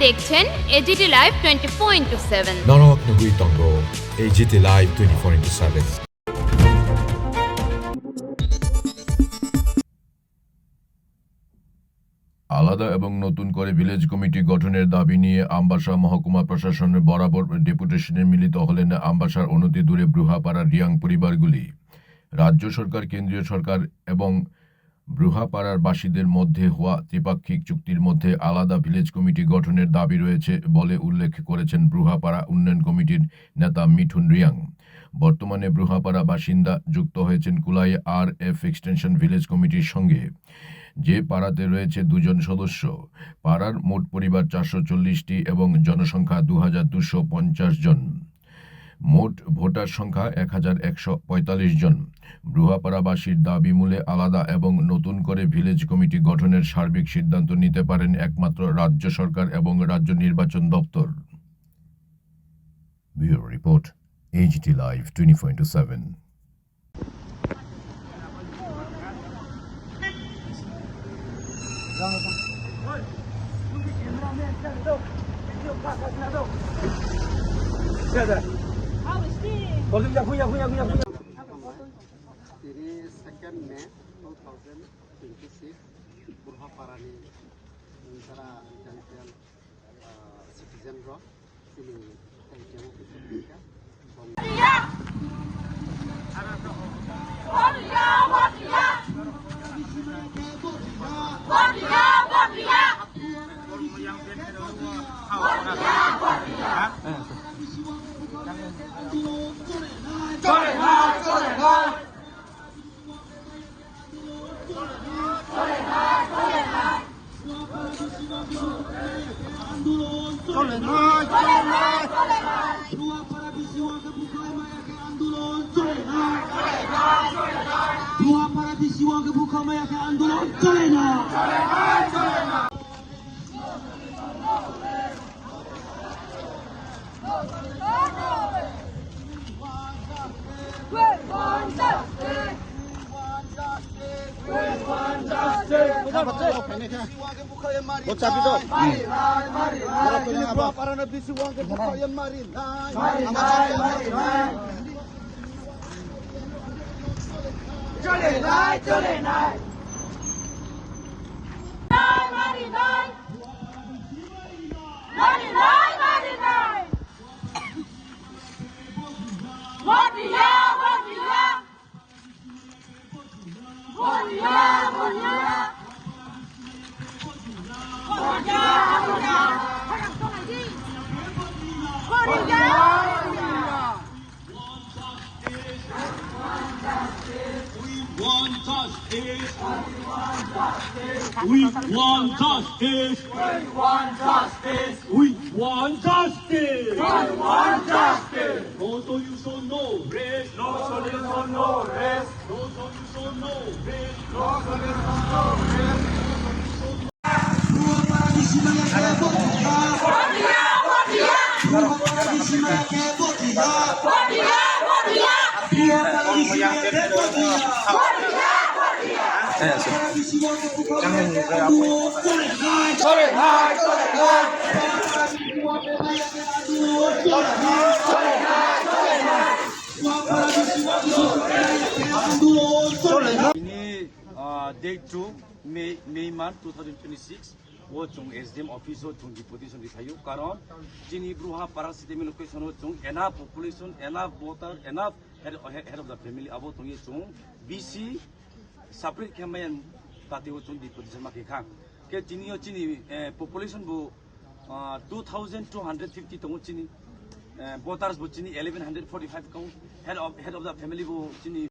দেখছেন AGT live 24/7। নরক তঙ্গ AGT live 24/7। আলাদা এবং নতুন করে ভিলেজ কমিটি গঠনের দাবি নিয়ে আমবাসা মহকুমা প্রশাসনের বরাবর ডেপুটেশনে মিলিত হলেন আমবাসার অনতি দূরে ব্রুহাপাড়ার রিয়াং পরিবারগুলি। রাজ্য সরকার, কেন্দ্রীয় সরকার এবং ব্রুহাপাড়ার বাসীদের মধ্যে হওয়া ত্রিপাক্ষিক চুক্তির মধ্যে আলাদা ভিলেজ কমিটি গঠনের দাবি রয়েছে বলে উল্লেখ করেছেন ব্রুহাপাড়া উন্নয়ন কমিটির নেতা মিঠুন রিয়াং। বর্তমানে ব্রুহাপাড়া বাসিন্দা যুক্ত হয়েছেন কুলাই RF এক্সটেনশন ভিলেজ কমিটির সঙ্গে, যে পাড়াতে রয়েছে 2 জন সদস্য। পাড়ার মোট পরিবার 440টি এবং জনসংখ্যা 2250 জন। মোট ভোটার সংখ্যা 1145 জন। ব্রুহাপাড়াবাসীর দাবি মূলে আলাদা এবং নতুন করে ভিলেজ কমিটি গঠনের সার্বিক সিদ্ধান্ত নিতে পারেন একমাত্র রাজ্য সরকার এবং রাজ্য নির্বাচন দপ্তর। Bureau report, AGT live 24/7। Ini 2 Mei 2026 Burhaparani antara Jantel citizen rock ini kajian kita. No solution, no rest. No solution, no rest. No solution, no rest. No solution, no rest. Ini date 2 May month 2026 वो chung SDM office ho chung deputation dithayu karon jini Bruhapara city location ho chung enough population, enough voter, enough head of the family abo chung ye chung BC separate kemayan tati ho chung deputation ma khang ke jini ho jini population bu 2250 tong jini voters bu jini 1145 kong head of the family bu jini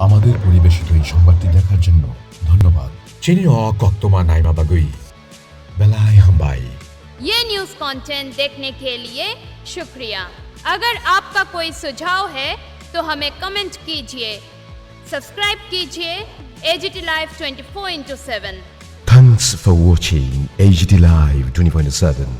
আমাদের পরিবেশিত এই সংবাদটি দেখার জন্য ধন্যবাদ। Chini o koktoma naima bagui. Belai hambai. ये news content देखने के लिए शुक्रिया। अगर आपका कोई सुझाव है तो हमें कमेंट कीजिए, सब्सक्राइब कीजिए AGT Live 24/7। Thanks for watching AGT Live 24/7.